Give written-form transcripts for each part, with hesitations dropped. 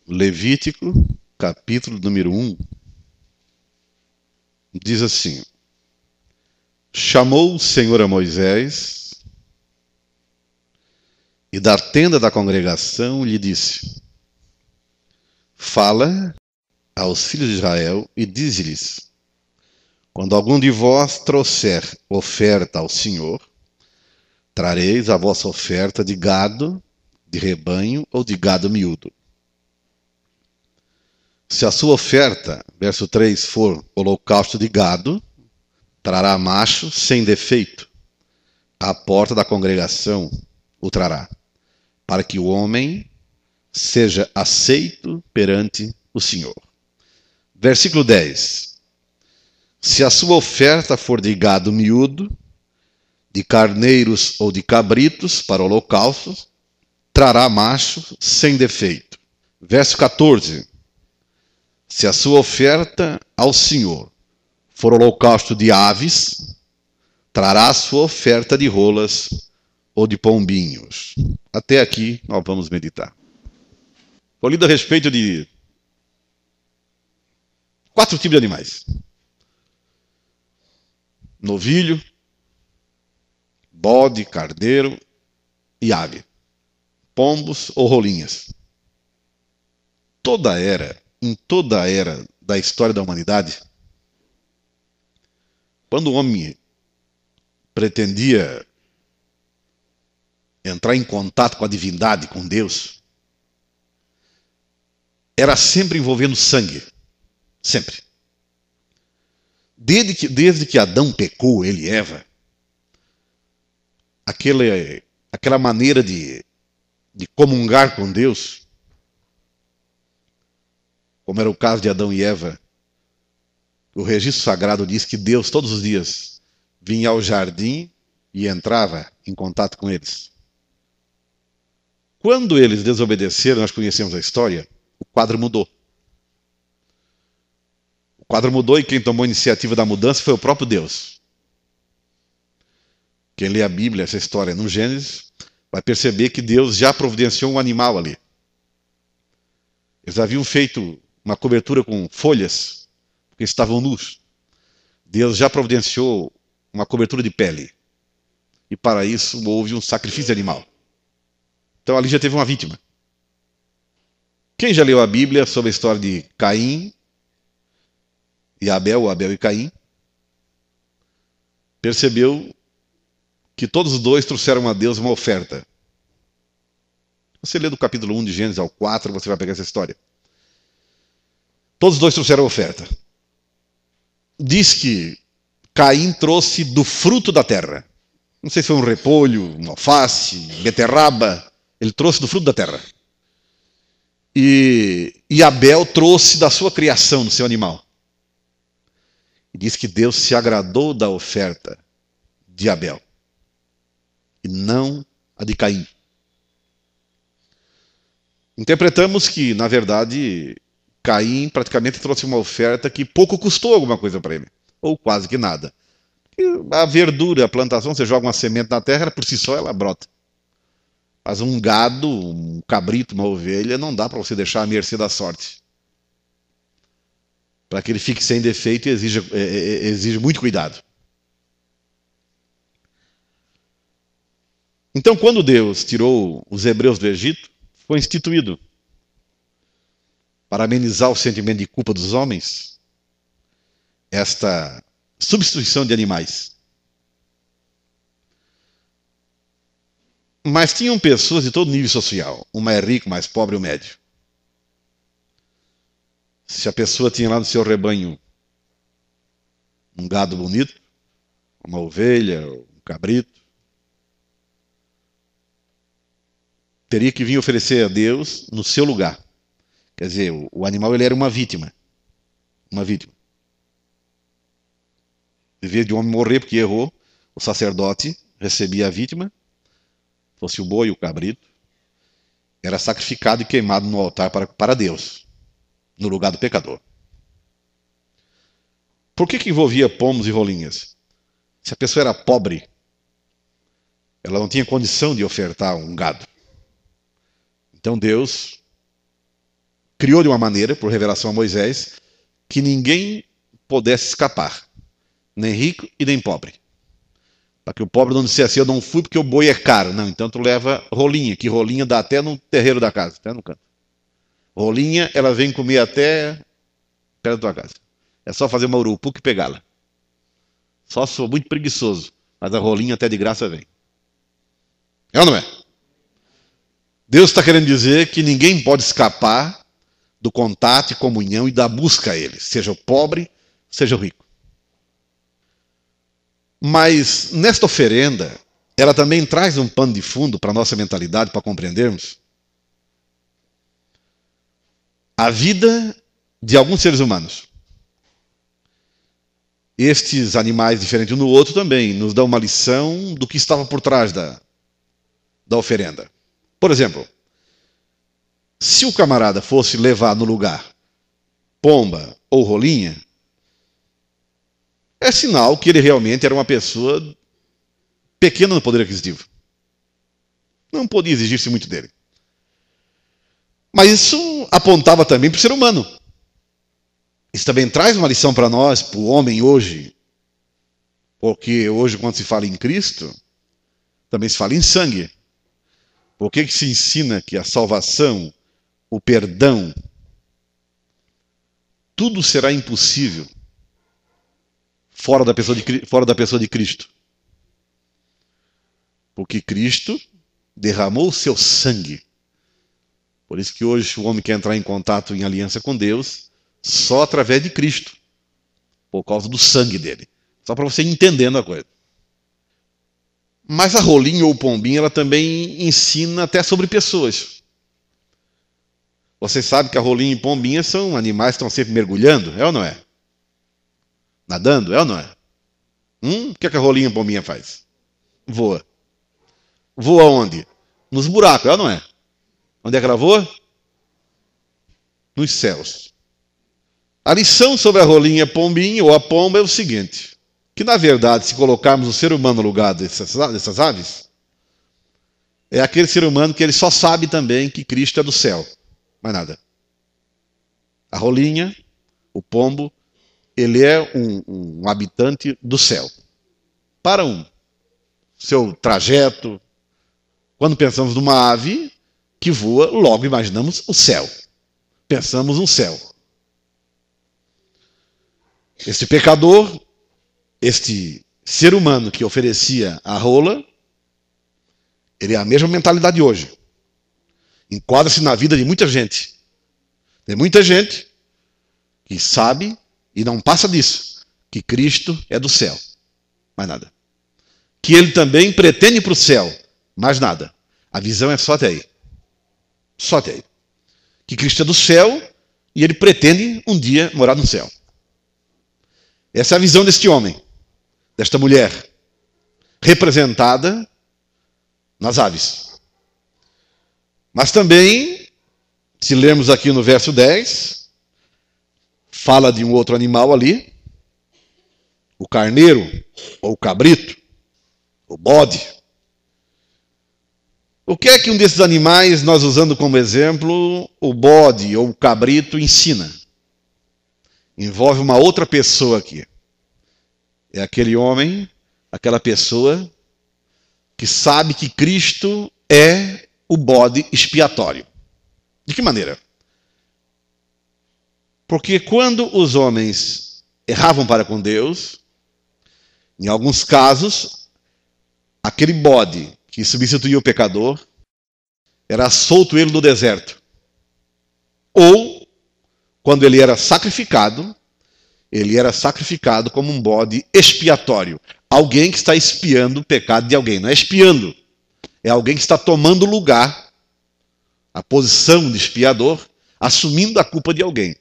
Levítico, capítulo número 1, diz assim: Chamou o Senhor a Moisés e da tenda da congregação lhe disse: Fala aos filhos de Israel e dize-lhes: Quando algum de vós trouxer oferta ao Senhor, trareis a vossa oferta de gado, de rebanho ou de gado miúdo. Se a sua oferta, verso 3, for holocausto de gado, trará macho sem defeito. À porta da congregação o trará, para que o homem seja aceito perante o Senhor. Versículo 10. Se a sua oferta for de gado miúdo, de carneiros ou de cabritos para holocaustos, trará macho sem defeito. Verso 14. Se a sua oferta ao Senhor for holocausto de aves, trará a sua oferta de rolas ou de pombinhos. Até aqui nós vamos meditar. Foi lido a respeito de 4 tipos de animais: novilho, bode, carneiro e ave, pombos ou rolinhas. Em toda a era da história da humanidade, quando o homem pretendia entrar em contato com a divindade, com Deus, era sempre envolvendo sangue. Sempre. Desde que Adão pecou, ele e Eva, aquela maneira de comungar com Deus, como era o caso de Adão e Eva, o registro sagrado diz que Deus todos os dias vinha ao jardim e entrava em contato com eles. Quando eles desobedeceram, nós conhecemos a história, o quadro mudou. O quadro mudou e quem tomou a iniciativa da mudança foi o próprio Deus. Quem lê a Bíblia, essa história no Gênesis, vai perceber que Deus já providenciou um animal ali. Eles haviam feito uma cobertura com folhas, porque estavam nus. Deus já providenciou uma cobertura de pele. E para isso houve um sacrifício animal. Então ali já teve uma vítima. Quem já leu a Bíblia sobre a história de Caim e Abel e Caim, percebeu que todos os dois trouxeram a Deus uma oferta. Você lê do capítulo 1 de Gênesis ao 4, você vai pegar essa história. Todos os dois trouxeram a oferta. Diz que Caim trouxe do fruto da terra. Não sei se foi um repolho, uma alface, beterraba. Ele trouxe do fruto da terra. E Abel trouxe da sua criação, do seu animal. E diz que Deus se agradou da oferta de Abel e não a de Caim. Interpretamos que, na verdade, Caim praticamente trouxe uma oferta que pouco custou alguma coisa para ele, ou quase que nada. E a verdura, a plantação, você joga uma semente na terra, por si só ela brota. Mas um gado, um cabrito, uma ovelha, não dá para você deixar à mercê da sorte. Para que ele fique sem defeito, exige muito cuidado. Então, quando Deus tirou os hebreus do Egito, foi instituído, para amenizar o sentimento de culpa dos homens, esta substituição de animais. Mas tinham pessoas de todo nível social, o mais rico, o mais pobre, o médio. Se a pessoa tinha lá no seu rebanho um gado bonito, uma ovelha, um cabrito, teria que vir oferecer a Deus no seu lugar. Quer dizer, o animal ele era uma vítima. Uma vítima. Em vez de um homem morrer porque errou, o sacerdote recebia a vítima, fosse o boi, o cabrito, era sacrificado e queimado no altar para Deus, no lugar do pecador. Por que envolvia pombos e rolinhas? Se a pessoa era pobre, ela não tinha condição de ofertar um gado. Então Deus criou de uma maneira, por revelação a Moisés, que ninguém pudesse escapar, nem rico e nem pobre. Para que o pobre não dissesse assim, eu não fui porque o boi é caro. Não, então tu leva rolinha, que rolinha dá até no terreiro da casa, até no canto. Rolinha, ela vem comer até perto da tua casa. É só fazer uma urupuca e pegá-la. Só sou muito preguiçoso, mas a rolinha até de graça vem. É ou não é? Deus está querendo dizer que ninguém pode escapar do contato e comunhão e da busca a Ele, seja o pobre, seja o rico. Mas nesta oferenda, ela também traz um pano de fundo para a nossa mentalidade, para compreendermos a vida de alguns seres humanos. Estes animais, diferentes um do outro, também nos dão uma lição do que estava por trás da oferenda. Por exemplo, se o camarada fosse levar no lugar pomba ou rolinha, é sinal que ele realmente era uma pessoa pequena no poder aquisitivo. Não podia exigir-se muito dele. Mas isso apontava também para o ser humano. Isso também traz uma lição para nós, para o homem hoje. Porque hoje, quando se fala em Cristo, também se fala em sangue. Por que se ensina que a salvação, o perdão, tudo será impossível fora da pessoa de Cristo? Porque Cristo derramou o seu sangue. Por isso que hoje o homem quer entrar em contato, em aliança com Deus, só através de Cristo. Por causa do sangue dele. Só para você ir entendendo a coisa. Mas a rolinha ou pombinha, ela também ensina até sobre pessoas. Você sabe que a rolinha e pombinha são animais que estão sempre mergulhando, é ou não é? Nadando, é ou não é? O que a rolinha e pombinha faz? Voa. Voa onde? Nos buracos, é ou não é? Onde é que ela voa? Nos céus. A lição sobre a rolinha pombinha ou a pomba é o seguinte, que na verdade, se colocarmos o ser humano no lugar dessas aves, é aquele ser humano que ele só sabe também que Cristo é do céu. Mais nada. A rolinha, o pombo, ele é um habitante do céu. Para seu trajeto, quando pensamos numa ave que voa, logo imaginamos o céu. Pensamos no céu. Este pecador, este ser humano que oferecia a rola, ele é a mesma mentalidade hoje. Enquadra-se na vida de muita gente. Tem muita gente que sabe e não passa disso, que Cristo é do céu. Mais nada. Que ele também pretende para o céu. Mais nada. A visão é só até aí. Só até aí. Que Cristo é do céu e ele pretende um dia morar no céu. Essa é a visão deste homem, desta mulher, representada nas aves. Mas também, se lermos aqui no verso 10, fala de um outro animal ali, o carneiro, ou o cabrito, o bode. O que é que um desses animais, nós usando como exemplo, o bode ou o cabrito ensina? Envolve uma outra pessoa aqui. É aquele homem, aquela pessoa que sabe que Cristo é o bode expiatório. De que maneira? Porque quando os homens erravam para com Deus, em alguns casos, aquele bode que substituía o pecador era solto ele no deserto. Ou, quando ele era sacrificado como um bode expiatório. Alguém que está expiando o pecado de alguém. Não é expiando. É alguém que está tomando lugar, a posição de expiador, assumindo a culpa de alguém.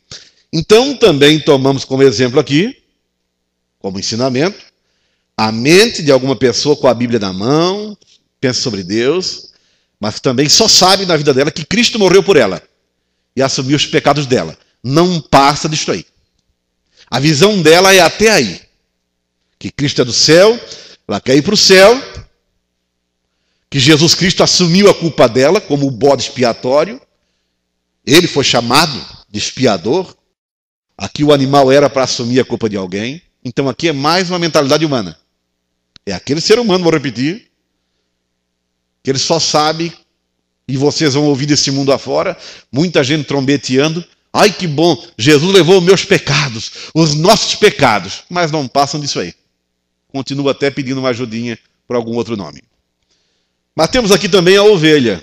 Então, também tomamos como exemplo aqui, como ensinamento, a mente de alguma pessoa com a Bíblia na mão, pensa sobre Deus, mas também só sabe na vida dela que Cristo morreu por ela e assumiu os pecados dela. Não passa disto aí. A visão dela é até aí. Que Cristo é do céu, ela quer ir para o céu, que Jesus Cristo assumiu a culpa dela como o bode expiatório, Ele foi chamado de expiador. Aqui o animal era para assumir a culpa de alguém. Então aqui é mais uma mentalidade humana. É aquele ser humano, vou repetir, que ele só sabe, e vocês vão ouvir desse mundo afora, muita gente trombeteando. Ai, que bom, Jesus levou os meus pecados, os nossos pecados. Mas não passam disso aí. Continua até pedindo uma ajudinha por algum outro nome. Mas temos aqui também a ovelha,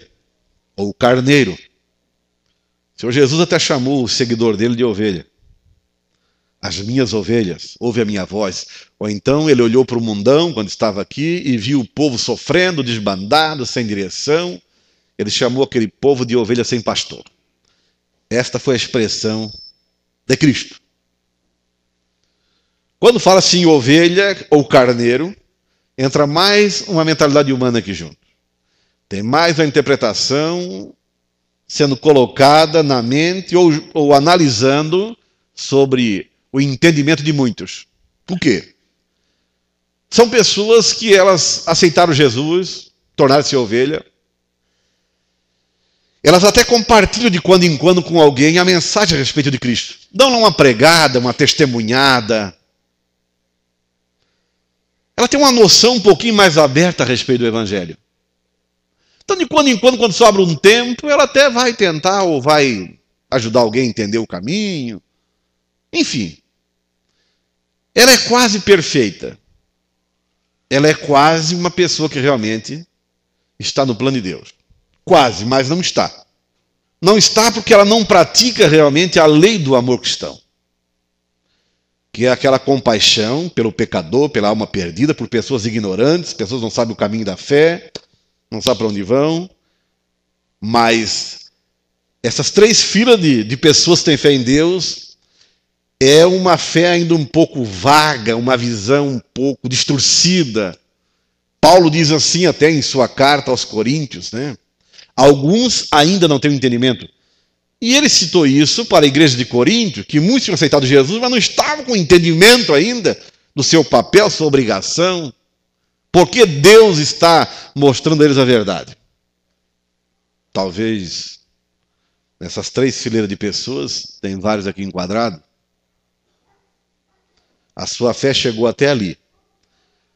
ou o carneiro. O Senhor Jesus até chamou o seguidor dele de ovelha. As minhas ovelhas, ouve a minha voz. Ou então ele olhou para o mundão quando estava aqui e viu o povo sofrendo, desbandado, sem direção. Ele chamou aquele povo de ovelha sem pastor. Esta foi a expressão de Cristo. Quando fala assim ovelha ou carneiro, entra mais uma mentalidade humana aqui junto. Tem mais uma interpretação sendo colocada na mente ou analisando sobre o entendimento de muitos. Por quê? São pessoas que elas aceitaram Jesus, tornaram-se ovelha. Elas até compartilham de quando em quando com alguém a mensagem a respeito de Cristo. Dão uma pregada, uma testemunhada. Ela tem uma noção um pouquinho mais aberta a respeito do Evangelho. Então, de quando em quando sobra um tempo, ela até vai tentar ou vai ajudar alguém a entender o caminho. Enfim, ela é quase perfeita. Ela é quase uma pessoa que realmente está no plano de Deus. Quase, mas não está. Não está porque ela não pratica realmente a lei do amor cristão. Que é aquela compaixão pelo pecador, pela alma perdida, por pessoas ignorantes, pessoas que não sabem o caminho da fé, não sabem para onde vão. Mas essas três filas de pessoas que têm fé em Deus é uma fé ainda um pouco vaga, uma visão um pouco distorcida. Paulo diz assim até em sua carta aos Coríntios, né? Alguns ainda não têm entendimento. E ele citou isso para a igreja de Corinto, que muitos tinham aceitado Jesus, mas não estavam com entendimento ainda do seu papel, sua obrigação. Porque Deus está mostrando a eles a verdade. Talvez nessas três fileiras de pessoas, tem vários aqui enquadrados, a sua fé chegou até ali.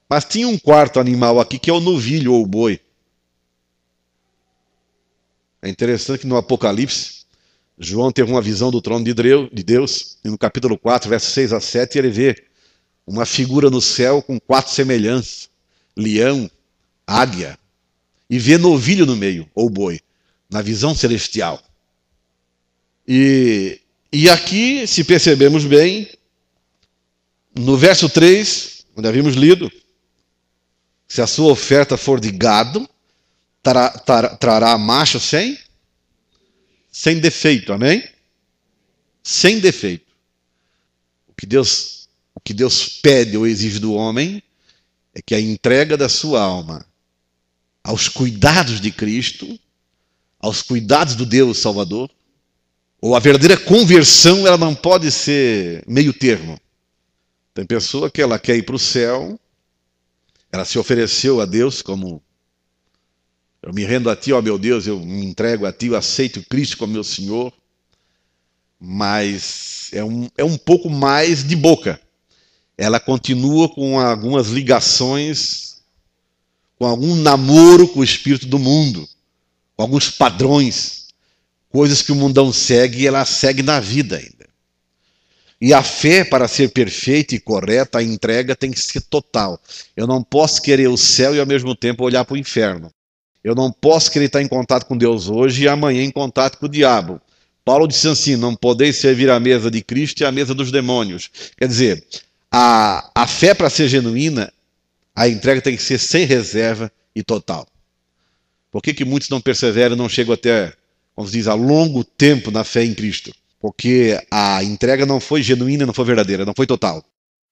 Mas tinha um quarto animal aqui que é o novilho ou o boi. É interessante que no Apocalipse, João teve uma visão do trono de Deus, e no capítulo 4, versos 6 a 7, ele vê uma figura no céu com 4 semelhanças, leão, águia, e vê novilho no meio, ou boi, na visão celestial. E aqui, se percebemos bem, no verso 3, onde havíamos lido, se a sua oferta for de gado, trará macho sem defeito, amém? Sem defeito. O que Deus pede ou exige do homem é que a entrega da sua alma aos cuidados de Cristo, aos cuidados do Deus Salvador, ou a verdadeira conversão, ela não pode ser meio termo. Tem pessoa que ela quer ir para o céu, ela se ofereceu a Deus como: eu me rendo a Ti, ó meu Deus, eu me entrego a Ti, eu aceito Cristo como meu Senhor. Mas é um pouco mais de boca. Ela continua com algumas ligações, com algum namoro com o espírito do mundo, com alguns padrões, coisas que o mundão segue e ela segue na vida ainda. E a fé, para ser perfeita e correta, a entrega tem que ser total. Eu não posso querer o céu e ao mesmo tempo olhar para o inferno. Eu não posso querer estar em contato com Deus hoje e amanhã em contato com o diabo. Paulo disse assim: não podeis servir a mesa de Cristo e a mesa dos demônios. Quer dizer, a fé, para ser genuína, a entrega tem que ser sem reserva e total. Por que muitos não perseveram e não chegam até, como se diz, a longo tempo na fé em Cristo? Porque a entrega não foi genuína, não foi verdadeira, não foi total.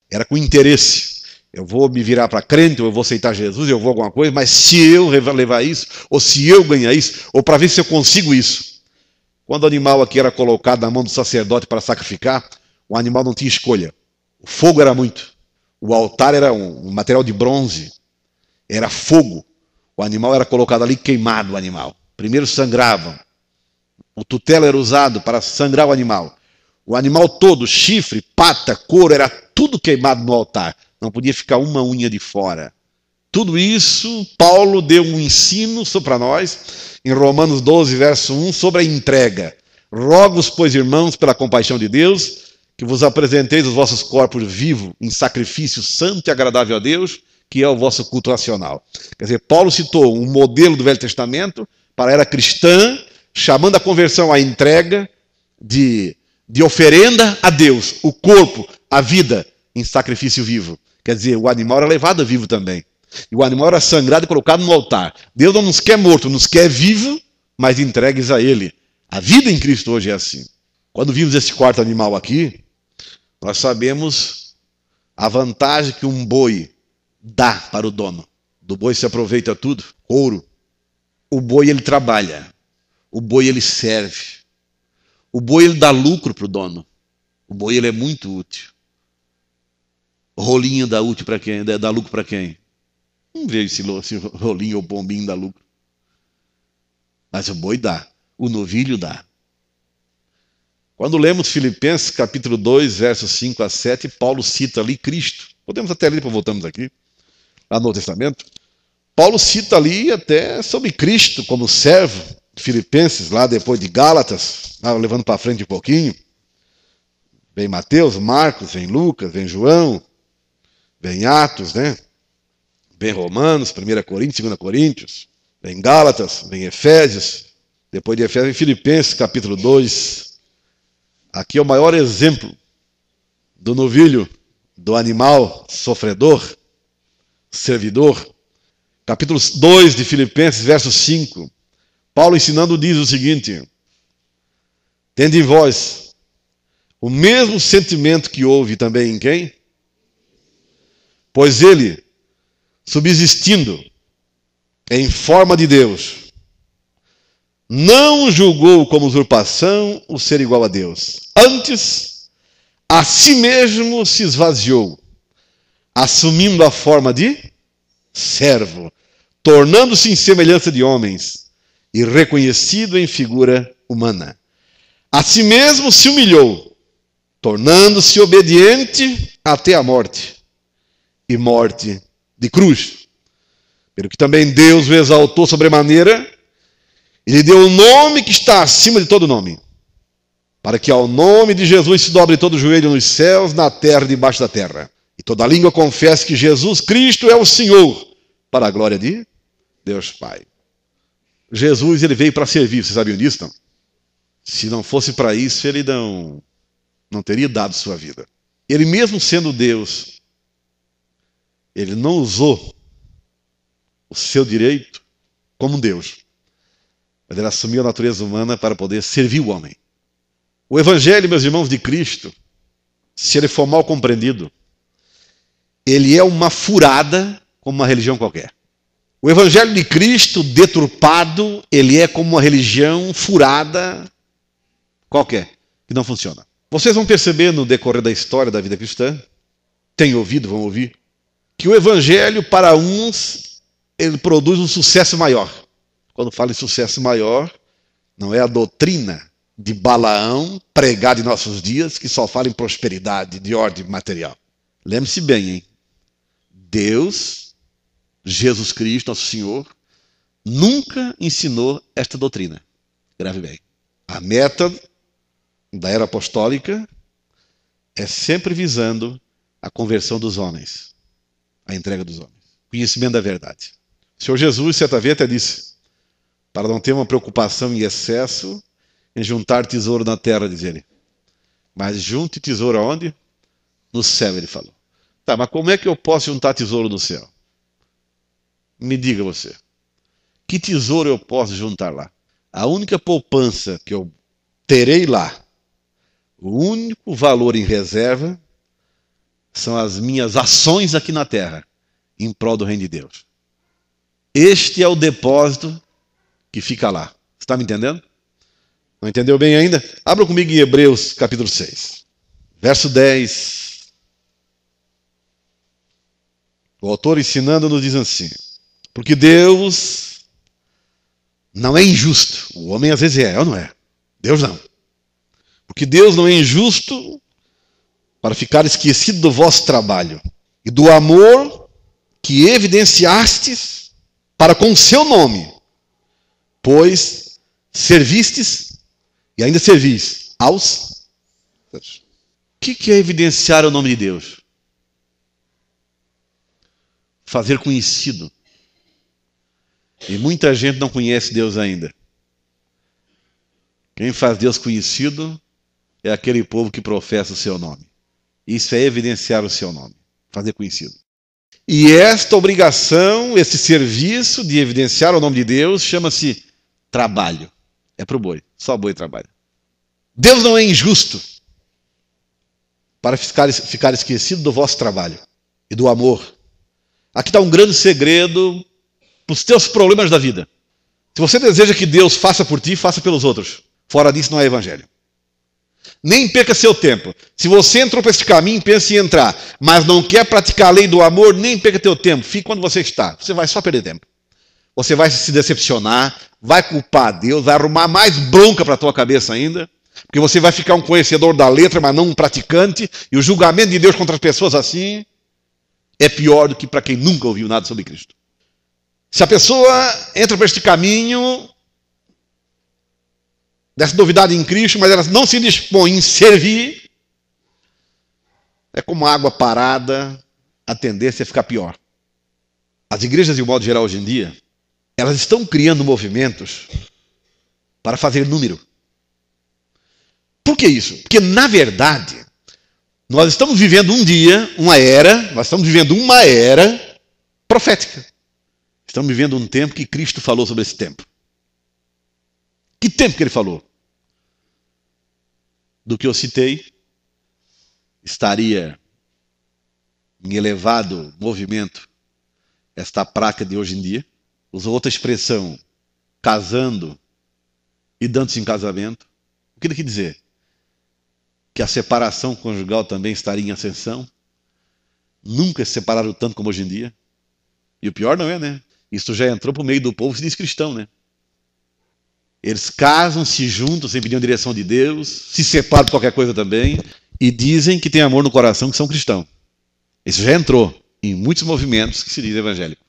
Era com interesse. Eu vou me virar para crente, ou eu vou aceitar Jesus, eu vou alguma coisa, mas se eu levar isso, ou se eu ganhar isso, ou para ver se eu consigo isso. Quando o animal aqui era colocado na mão do sacerdote para sacrificar, o animal não tinha escolha. O fogo era muito. O altar era um material de bronze. Era fogo. O animal era colocado ali queimado, o animal. Primeiro sangravam. O tutelo era usado para sangrar o animal. O animal todo, chifre, pata, couro, era tudo queimado no altar. Não podia ficar uma unha de fora. Tudo isso, Paulo deu um ensino para nós, em Romanos 12, verso 1, sobre a entrega. Rogo-vos, pois, irmãos, pela compaixão de Deus, que vos apresenteis os vossos corpos vivos em sacrifício santo e agradável a Deus, que é o vosso culto racional. Quer dizer, Paulo citou um modelo do Velho Testamento para a era cristã, chamando a conversão à entrega de oferenda a Deus, o corpo, a vida em sacrifício vivo. Quer dizer, o animal era levado vivo também. E o animal era sangrado e colocado no altar. Deus não nos quer morto, nos quer vivo, mas entregues a Ele. A vida em Cristo hoje é assim. Quando vimos esse quarto animal aqui, nós sabemos a vantagem que um boi dá para o dono. Do boi se aproveita tudo, couro. O boi ele trabalha, o boi ele serve. O boi ele dá lucro para o dono. O boi ele é muito útil. O rolinho dá útil para quem? Dá lucro para quem? Não vejo se rolinho ou pombinho dá lucro. Mas o boi dá. O novilho dá. Quando lemos Filipenses capítulo 2, versos 5 a 7, Paulo cita ali Cristo. Podemos até ler, depois voltamos aqui, lá no Novo Testamento. Paulo cita ali até sobre Cristo como servo. Filipenses, lá depois de Gálatas, levando para frente um pouquinho. Vem Mateus, Marcos, vem Lucas, vem João, vem Atos, né? Vem Romanos, 1 Coríntios, 2 Coríntios, vem Gálatas, vem Efésios, depois de Efésios vem Filipenses, capítulo 2. Aqui é o maior exemplo do novilho, do animal sofredor, servidor. Capítulo 2 de Filipenses, verso 5. Paulo ensinando diz o seguinte: tende em vós o mesmo sentimento que houve também em quem? Pois ele, subsistindo em forma de Deus, não julgou como usurpação o ser igual a Deus. Antes, a si mesmo se esvaziou, assumindo a forma de servo, tornando-se em semelhança de homens e reconhecido em figura humana. A si mesmo se humilhou, tornando-se obediente até a morte, e morte de cruz. Pelo que também Deus o exaltou sobremaneira, e lhe deu o nome que está acima de todo nome, para que ao nome de Jesus se dobre todo o joelho nos céus, na terra e debaixo da terra, e toda língua confesse que Jesus Cristo é o Senhor, para a glória de Deus Pai. Jesus ele veio para servir, vocês sabiam disso? Não? Se não fosse para isso, ele não teria dado sua vida. Ele mesmo sendo Deus, ele não usou o seu direito como Deus, mas ele assumiu a natureza humana para poder servir o homem. O Evangelho, meus irmãos, de Cristo, se ele for mal compreendido, ele é uma furada como uma religião qualquer. O Evangelho de Cristo, deturpado, ele é como uma religião furada qualquer, que não funciona. Vocês vão perceber no decorrer da história da vida cristã, têm ouvido, vão ouvir, que o Evangelho, para uns, ele produz um sucesso maior. Quando falo em sucesso maior, não é a doutrina de Balaão pregada em nossos dias, que só fala em prosperidade, de ordem material. Lembre-se bem, hein? Deus, Jesus Cristo, nosso Senhor, nunca ensinou esta doutrina. Grave bem. A meta da era apostólica é sempre visando a conversão dos homens, a entrega dos homens, conhecimento da verdade. O Senhor Jesus, certa vez, até disse, para não ter uma preocupação em excesso em juntar tesouro na terra, diz ele. Mas junte tesouro aonde? No céu, ele falou. Tá, mas como é que eu posso juntar tesouro no céu? Me diga você. Que tesouro eu posso juntar lá? A única poupança que eu terei lá, o único valor em reserva, são as minhas ações aqui na terra, em prol do reino de Deus. Este é o depósito que fica lá. Você está me entendendo? Não entendeu bem ainda? Abra comigo em Hebreus capítulo 6. Verso 10. O autor ensinando nos diz assim: porque Deus não é injusto. O homem às vezes é ou não é? Deus não. Porque Deus não é injusto para ficar esquecido do vosso trabalho e do amor que evidenciastes para com o seu nome, pois servistes e ainda servis aos... O que é evidenciar o nome de Deus? Fazer conhecido. E muita gente não conhece Deus ainda. Quem faz Deus conhecido é aquele povo que professa o seu nome. Isso é evidenciar o seu nome, fazer conhecido. E esta obrigação, esse serviço de evidenciar o nome de Deus, chama-se trabalho. É para o boi, só boi trabalha. Deus não é injusto para ficar esquecido do vosso trabalho e do amor. Aqui está um grande segredo para os teus problemas da vida. Se você deseja que Deus faça por ti, faça pelos outros. Fora disso não é evangelho. Nem perca seu tempo. Se você entrou para este caminho, pense em entrar, mas não quer praticar a lei do amor, nem perca teu tempo. Fique onde você está. Você vai só perder tempo. Você vai se decepcionar, vai culpar a Deus, vai arrumar mais bronca para a tua cabeça ainda, porque você vai ficar um conhecedor da letra, mas não um praticante, e o julgamento de Deus contra as pessoas assim é pior do que para quem nunca ouviu nada sobre Cristo. Se a pessoa entra para este caminho dessa novidade em Cristo, mas ela não se dispõe em servir, é como água parada, a tendência é ficar pior. As igrejas, de um modo geral, hoje em dia, elas estão criando movimentos para fazer número. Por que isso? Porque, na verdade, nós estamos vivendo uma era profética. Estamos vivendo um tempo que Cristo falou sobre esse tempo. Que tempo que ele falou? Do que eu citei, estaria em elevado movimento esta prática de hoje em dia. Usou outra expressão, casando e dando-se em casamento. O que ele quer dizer? Que a separação conjugal também estaria em ascensão. Nunca se separaram tanto como hoje em dia. E o pior não é, né? Isso já entrou para o meio do povo, se diz cristão, né? Eles casam, se juntam sem pedir a direção de Deus, se separam por qualquer coisa também, e dizem que tem amor no coração, que são cristãos. Isso já entrou em muitos movimentos que se diz evangélico.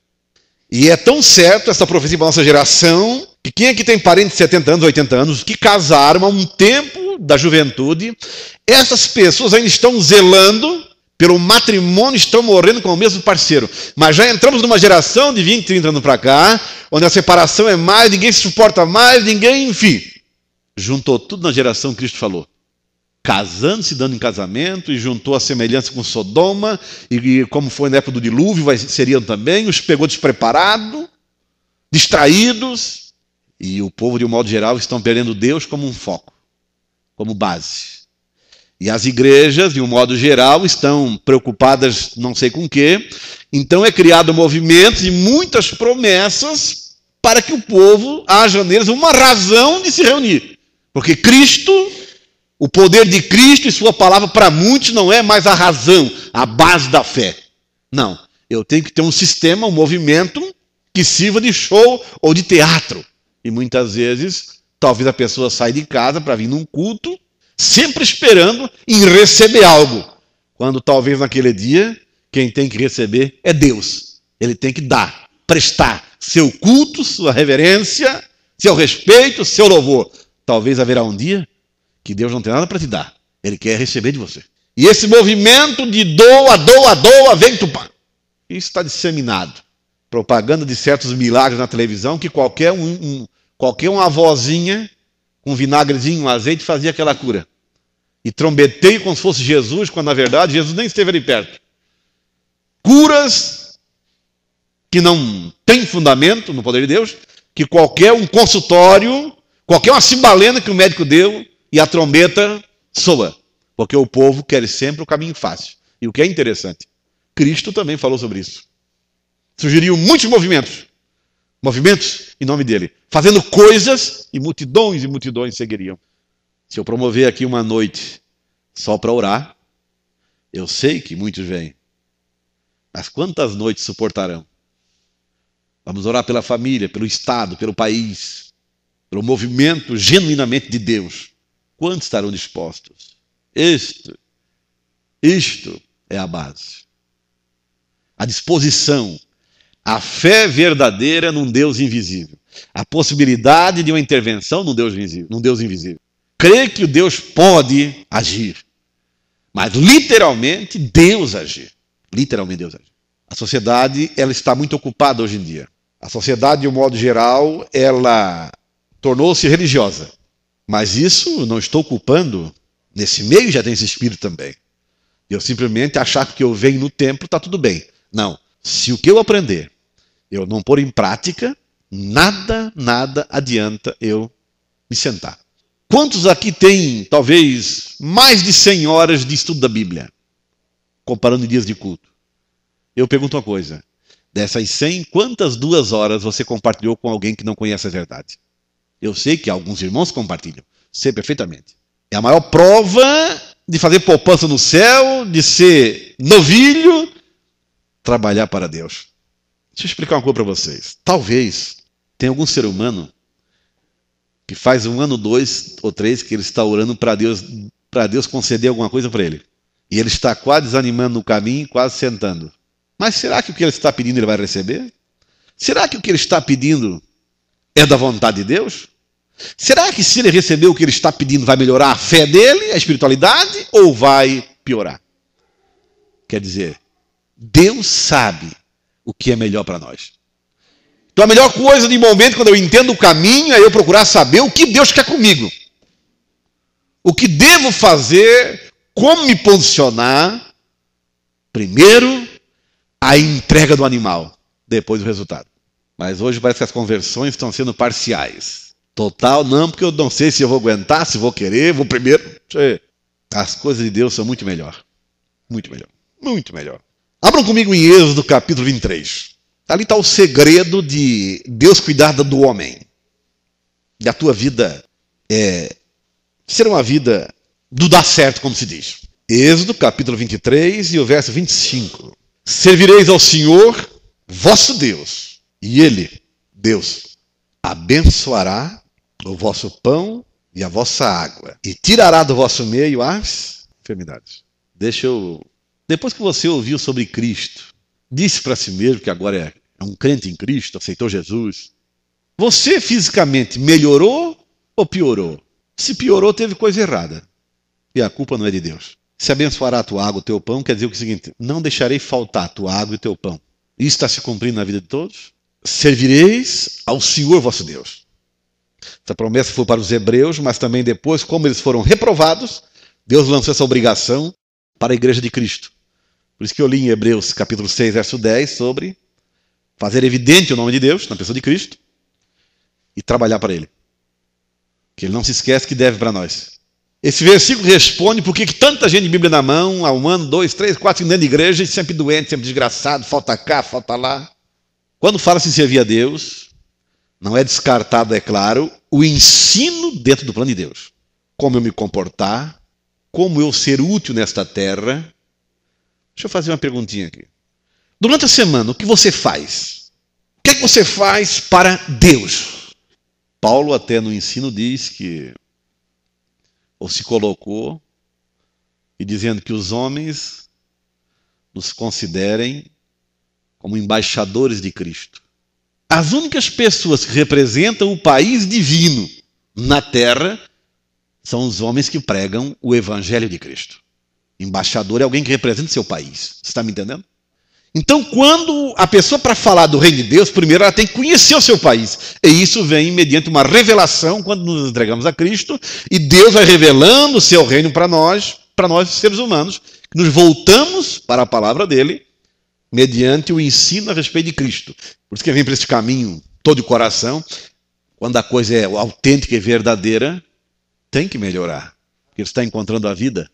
E é tão certo essa profecia para a nossa geração, que quem aqui tem parentes de 70 anos, 80 anos, que casaram há um tempo da juventude, essas pessoas ainda estão zelando pelo matrimônio, estão morrendo com o mesmo parceiro. Mas já entramos numa geração de 20, 30 anos para cá, onde a separação é mais, ninguém se suporta mais, enfim. Juntou tudo na geração que Cristo falou. Casando-se, dando em casamento, e juntou a semelhança com Sodoma, e como foi na época do dilúvio, seriam também, os pegou despreparados, distraídos, e o povo, de um modo geral, estão perdendo Deus como um foco, como base. E as igrejas, de um modo geral, estão preocupadas não sei com o quê. Então é criado movimentos e muitas promessas para que o povo haja neles uma razão de se reunir. Porque Cristo, o poder de Cristo e sua palavra para muitos não é mais a razão, a base da fé. Não, eu tenho que ter um sistema, um movimento que sirva de show ou de teatro. E muitas vezes, talvez a pessoa saia de casa para vir num culto, sempre esperando em receber algo, quando talvez naquele dia quem tem que receber é Deus. Ele tem que dar, prestar seu culto, sua reverência, seu respeito, seu louvor. Talvez haverá um dia que Deus não tem nada para te dar, Ele quer receber de você. E esse movimento de doa, vem tupá. Isso está disseminado. Propaganda de certos milagres na televisão que qualquer uma avózinha com vinagrezinho, azeite, fazia aquela cura. E trombeteio como se fosse Jesus, quando na verdade Jesus nem esteve ali perto. Curas que não têm fundamento no poder de Deus, que qualquer um consultório, qualquer uma cimbalena que o médico deu, e a trombeta soa. Porque o povo quer sempre o caminho fácil. E o que é interessante, Cristo também falou sobre isso. Surgiriam muitos movimentos em nome dele, fazendo coisas e multidões seguiriam. Se eu promover aqui uma noite só para orar, eu sei que muitos vêm. Mas quantas noites suportarão? Vamos orar pela família, pelo Estado, pelo país, pelo movimento genuinamente de Deus, quantos estarão dispostos? Isto é a base. A disposição, a fé verdadeira num Deus invisível. A possibilidade de uma intervenção num Deus invisível. Crer que o Deus pode agir. Mas literalmente Deus agir. Literalmente Deus agir. A sociedade, ela está muito ocupada hoje em dia. A sociedade, de um modo geral, ela tornou-se religiosa. Mas isso não estou culpando. Nesse meio já tem esse espírito também. Eu simplesmente achar que eu venho no templo, está tudo bem. Não. Se o que eu aprender, eu não pôr em prática, nada adianta eu me sentar. Quantos aqui têm, talvez, mais de 100 horas de estudo da Bíblia? Comparando dias de culto. Eu pergunto uma coisa. Dessas 100, quantas 2 horas você compartilhou com alguém que não conhece a verdade? Eu sei que alguns irmãos compartilham. Sei perfeitamente. É a maior prova de fazer poupança no céu, de ser novilho, trabalhar para Deus. Deixa eu explicar uma coisa para vocês. Talvez tenha algum ser humano que faz 1 ano, 2 ou 3 que ele está orando para Deus conceder alguma coisa para ele. E ele está quase desanimando no caminho, quase sentando. Mas será que o que ele está pedindo ele vai receber? Será que o que ele está pedindo é da vontade de Deus? Será que se ele receber o que ele está pedindo vai melhorar a fé dele, a espiritualidade, ou vai piorar? Quer dizer, Deus sabe o que é melhor para nós. Então a melhor coisa de momento, quando eu entendo o caminho, é eu procurar saber o que Deus quer comigo. O que devo fazer, como me posicionar. Primeiro, a entrega do animal, depois o resultado. Mas hoje parece que as conversões estão sendo parciais. Total, não, porque eu não sei se eu vou aguentar, se vou querer, vou primeiro. As coisas de Deus são muito melhor. Muito melhor. Muito melhor. Abram comigo em Êxodo capítulo 23. Ali está o segredo de Deus cuidar do homem. Da tua vida ser uma vida do dar certo, como se diz. Êxodo capítulo 23 e o verso 25. Servireis ao Senhor, vosso Deus, e Ele, Deus, abençoará o vosso pão e a vossa água, e tirará do vosso meio as enfermidades. Depois que você ouviu sobre Cristo, disse para si mesmo que agora é um crente em Cristo, aceitou Jesus, você fisicamente melhorou ou piorou? Se piorou, teve coisa errada. E a culpa não é de Deus. Se abençoará a tua água, o teu pão, quer dizer o seguinte: não deixarei faltar a tua água e o teu pão. Isso está se cumprindo na vida de todos. Servireis ao Senhor vosso Deus. Essa promessa foi para os hebreus, mas também depois, como eles foram reprovados, Deus lançou essa obrigação para a igreja de Cristo. Por isso que eu li em Hebreus capítulo 6, verso 10, sobre fazer evidente o nome de Deus, na pessoa de Cristo, e trabalhar para Ele. Que Ele não se esquece que deve para nós. Esse versículo responde por que tanta gente de Bíblia na mão, há 1 ano, 2, 3, 4, 5 anos de igreja, e sempre doente, sempre desgraçado, falta cá, falta lá. Quando fala-se em servir a Deus, não é descartado, é claro, o ensino dentro do plano de Deus. Como eu me comportar, como eu ser útil nesta terra. Deixa eu fazer uma perguntinha aqui. Durante a semana, o que você faz? O que é que você faz para Deus? Paulo até no ensino diz que, ou se colocou, e dizendo que os homens nos considerem como embaixadores de Cristo. As únicas pessoas que representam o país divino na terra são os homens que pregam o Evangelho de Cristo. Embaixador é alguém que representa seu país. Você está me entendendo? Então, quando a pessoa, para falar do reino de Deus, primeiro ela tem que conhecer o seu país. E isso vem mediante uma revelação quando nos entregamos a Cristo, e Deus vai revelando o seu reino para nós seres humanos, que nos voltamos para a palavra dele, mediante o ensino a respeito de Cristo. Por isso que vem para esse caminho todo de coração, quando a coisa é autêntica e verdadeira, tem que melhorar, porque ele está encontrando a vida.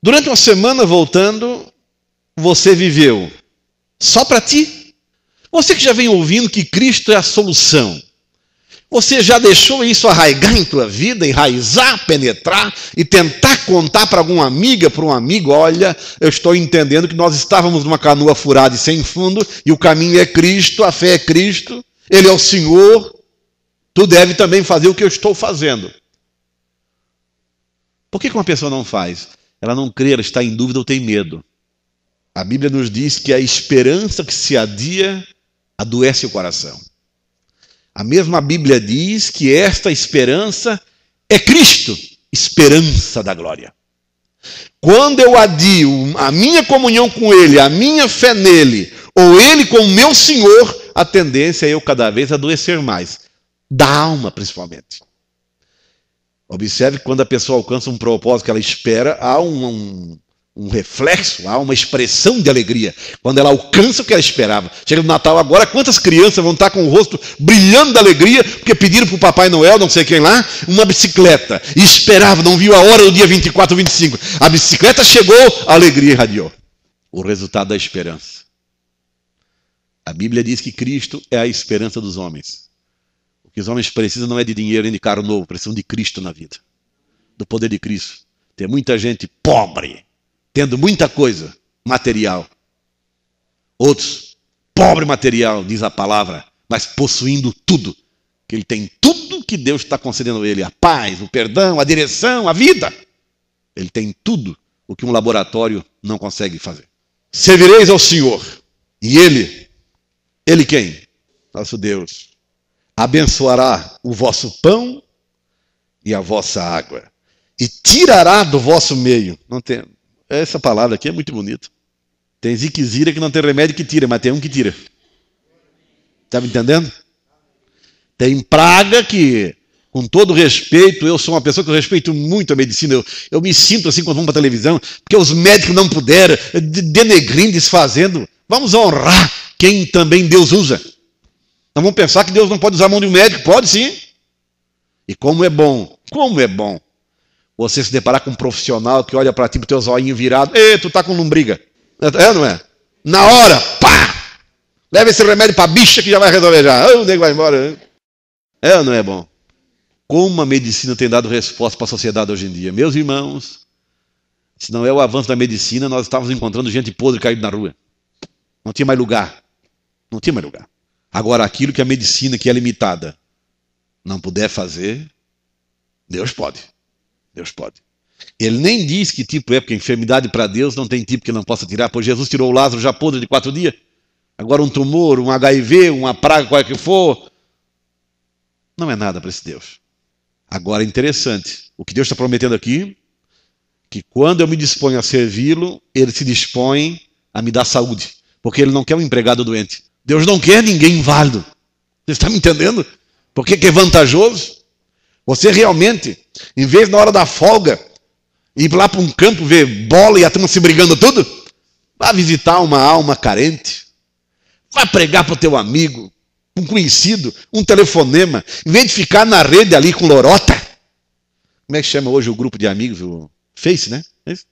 Durante uma semana, voltando, você viveu só para ti? Você que já vem ouvindo que Cristo é a solução, você já deixou isso arraigar em tua vida, enraizar, penetrar e tentar contar para alguma amiga, para um amigo: olha, eu estou entendendo que nós estávamos numa canoa furada e sem fundo, e o caminho é Cristo, a fé é Cristo, Ele é o Senhor. tu deve também fazer o que eu estou fazendo. Por que uma pessoa não faz? Ela não crê, ela está em dúvida ou tem medo. A Bíblia nos diz que a esperança que se adia adoece o coração. A mesma Bíblia diz que esta esperança é Cristo, esperança da glória. Quando eu adio a minha comunhão com Ele, a minha fé nele, ou Ele com o meu Senhor, a tendência é eu cada vez adoecer mais. Da alma, principalmente. Observe que quando a pessoa alcança um propósito que ela espera, há um reflexo, há uma expressão de alegria. Quando ela alcança o que ela esperava. Chega no Natal agora, quantas crianças vão estar com o rosto brilhando de alegria, porque pediram para o Papai Noel, não sei quem lá, uma bicicleta. E esperava, não viu a hora do dia 24 ou 25. A bicicleta chegou, a alegria irradiou. O resultado da esperança. A Bíblia diz que Cristo é a esperança dos homens. O que os homens precisam não é de dinheiro nem de carro novo, precisam de Cristo na vida. Do poder de Cristo. Tem muita gente pobre, tendo muita coisa material. Outros, pobre material, diz a palavra, mas possuindo tudo. Que ele tem tudo que Deus está concedendo a ele. A paz, o perdão, a direção, a vida. Ele tem tudo o que um laboratório não consegue fazer. Servireis ao Senhor. E Ele quem? Nosso Deus. Abençoará o vosso pão e a vossa água. E tirará do vosso meio. Não tem... Essa palavra aqui é muito bonita. Tem ziquezira que não tem remédio que tira, mas tem um que tira. Está me entendendo? Tem praga que, com todo respeito, eu sou uma pessoa que eu respeito muito a medicina. Eu me sinto assim quando vamos para a televisão, porque os médicos não puderam, denegrindo, desfazendo. Vamos honrar quem também Deus usa. Não vamos pensar que Deus não pode usar a mão de um médico. Pode sim. E como é bom você se deparar com um profissional que olha para ti com o teu zóio virado. Ei, tu tá com lombriga. É ou não é? Na hora, pá! Leva esse remédio para a bicha que já vai resolver já. O nego vai embora. É ou não é bom? Como a medicina tem dado resposta para a sociedade hoje em dia. Meus irmãos, se não é o avanço da medicina, nós estávamos encontrando gente podre caída na rua. Não tinha mais lugar. Não tinha mais lugar. Agora, aquilo que a medicina, que é limitada, não puder fazer, Deus pode. Deus pode. Ele nem diz que tipo é, porque enfermidade para Deus não tem tipo que não possa tirar. Pois Jesus tirou o Lázaro já podre de 4 dias. Agora um tumor, um HIV, uma praga, qual que for, não é nada para esse Deus. Agora é interessante. O que Deus está prometendo aqui, que quando eu me disponho a servi-lo, Ele se dispõe a me dar saúde. Porque Ele não quer um empregado doente. Deus não quer ninguém inválido. Você está me entendendo? Porque que é vantajoso? Você realmente, em vez na hora da folga, ir lá para um campo ver bola e a turma se brigando tudo, vá visitar uma alma carente. Vá pregar para o teu amigo, um conhecido, um telefonema. Em vez de ficar na rede ali com lorota. Como é que chama hoje o grupo de amigos? O Face, né? É isso?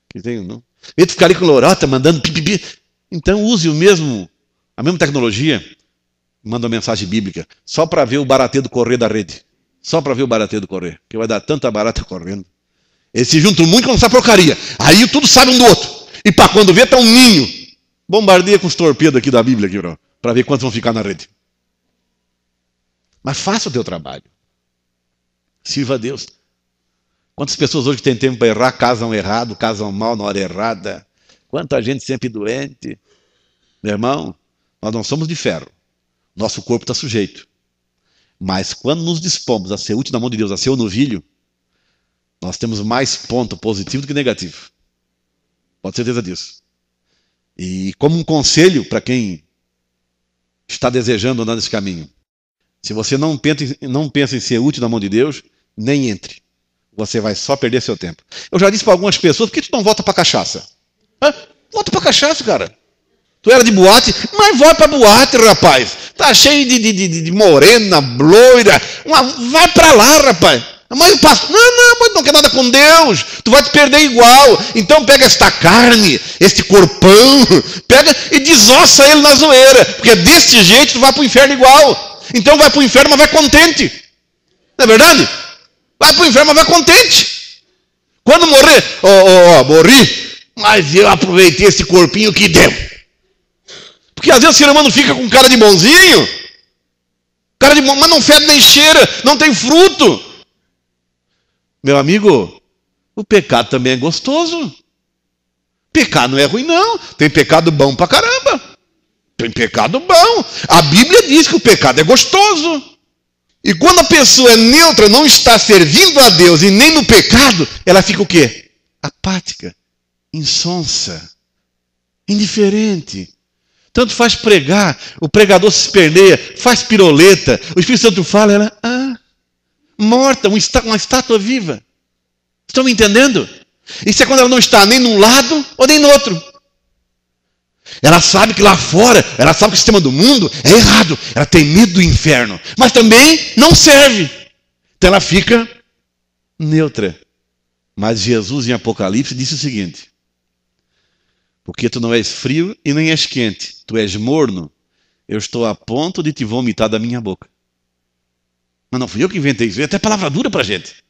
Que tem, não? Em vez de ficar ali com lorota, mandando pipipi. Então use a mesma tecnologia. Manda uma mensagem bíblica. Só para ver o barateiro correr da rede. Só para ver o barateiro correr. Porque vai dar tanta barata correndo. Eles se juntam muito quando sai porcaria. Aí tudo sabe um do outro. E para quando vê, tá um ninho. Bombardeia com os torpedos aqui da Bíblia, para ver quantos vão ficar na rede. Mas faça o teu trabalho. Sirva a Deus. Quantas pessoas hoje que têm tempo para errar, casam errado, casam mal na hora errada. Quanta gente sempre doente. Meu irmão, nós não somos de ferro. Nosso corpo está sujeito. Mas quando nos dispomos a ser útil na mão de Deus, a ser o novilho, nós temos mais ponto positivo do que negativo. Pode ter certeza disso. E como um conselho para quem está desejando andar nesse caminho, se você não pensa em ser útil na mão de Deus, nem entre. Você vai só perder seu tempo. Eu já disse para algumas pessoas, por que tu não volta para cachaça? Volta para cachaça, cara. Tu era de boate, mas volta para boate, rapaz. Tá cheio de morena, loira. Vai para lá, rapaz. Mas o pastor, não quer nada com Deus. Tu vai te perder igual. Então pega esta carne, este corpão, pega e desossa ele na zoeira. Porque desse jeito tu vai para o inferno igual. Então vai para o inferno, mas vai contente. Não é verdade? Vai para o inferno, mas vai contente. Quando morrer, morri, mas eu aproveitei esse corpinho que deu. Porque às vezes o ser humano fica com cara de bonzinho, Cara de bom, mas não fede nem cheira, não tem fruto. Meu amigo, o pecado também é gostoso. Pecado não é ruim, não. Tem pecado bom pra caramba. Tem pecado bom. A Bíblia diz que o pecado é gostoso. E quando a pessoa é neutra, não está servindo a Deus e nem no pecado, ela fica o quê? Apática, insonsa, indiferente. Tanto faz pregar, o pregador se esperneia, faz piroleta, o Espírito Santo fala, ela, morta, uma estátua viva. Estão me entendendo? Isso é quando ela não está nem num lado ou nem no outro. Ela sabe que lá fora, ela sabe que o sistema do mundo é errado. Ela tem medo do inferno, mas também não serve. Então ela fica neutra. Mas Jesus em Apocalipse disse o seguinte: porque tu não és frio e nem és quente, tu és morno, eu estou a ponto de te vomitar da minha boca. Mas não fui eu que inventei isso, é até palavra dura para a gente.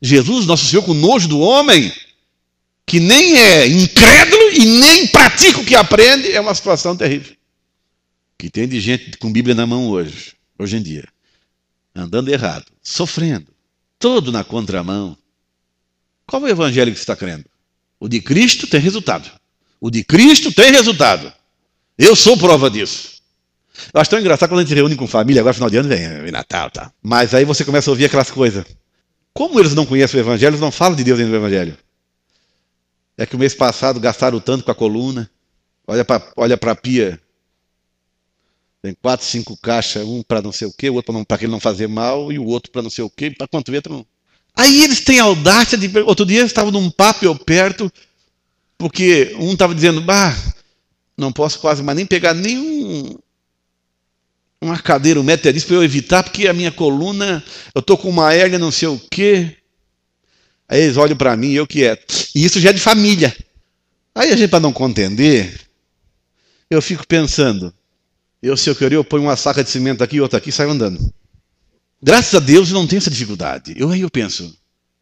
Jesus, nosso Senhor, com nojo do homem, que nem é incrédulo e nem pratica o que aprende, é uma situação terrível. Que tem de gente com Bíblia na mão hoje em dia, andando errado, sofrendo, todo na contramão. Qual é o evangelho que você está crendo? O de Cristo tem resultado. O de Cristo tem resultado. Eu sou prova disso. Eu acho tão engraçado quando a gente reúne com família, agora final de ano vem Natal, tá? Mas aí você começa a ouvir aquelas coisas. Como eles não conhecem o evangelho, eles não falam de Deus dentro do evangelho. É que o mês passado gastaram tanto com a coluna. Olha para a pia. Tem 4, 5 caixas, um para não sei o quê, o outro para ele não fazer mal, e o outro para não sei o quê, para quanto entra não. Aí eles têm a audácia de... Outro dia eles estavam num papo eu perto, porque um estava dizendo, não posso quase mais nem pegar uma cadeira, um método disso para eu evitar, porque a minha coluna, eu estou com uma hérnia não sei o quê. Aí eles olham para mim e eu quieto. E isso já é de família. Aí a gente, para não contender, eu fico pensando, se eu querer, eu ponho uma saca de cimento aqui e outra aqui e saio andando. Graças a Deus eu não tenho essa dificuldade. Aí eu penso,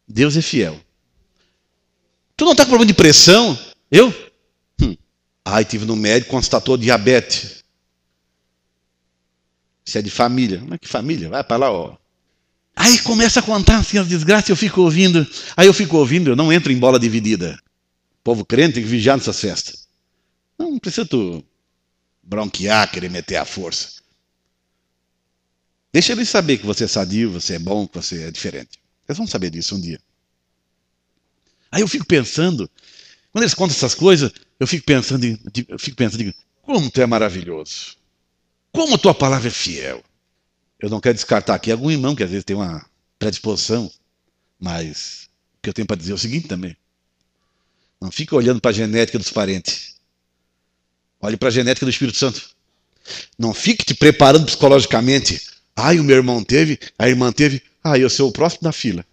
Deus é fiel. Tu não está com problema de pressão? Eu? Tive no médico, constatou diabetes. Isso é de família. Mas que família? Vai para lá, ó. Aí começa a contar assim as desgraças, eu fico ouvindo. Aí eu fico ouvindo, eu não entro em bola dividida. O povo crente tem que vigiar nessas festas. Não precisa tu bronquear, querer meter a força. Deixa eles saber que você é sadio, você é bom, que você é diferente. Eles vão saber disso um dia. Aí eu fico pensando, quando eles contam essas coisas, eu fico pensando, digo, como tu é maravilhoso. Como a tua palavra é fiel. Eu não quero descartar aqui algum irmão que às vezes tem uma predisposição, mas o que eu tenho para dizer é o seguinte também. Não fica olhando para a genética dos parentes. Olhe para a genética do Espírito Santo. Não fique te preparando psicologicamente. O meu irmão teve, a irmã teve. Eu sou o próximo da fila.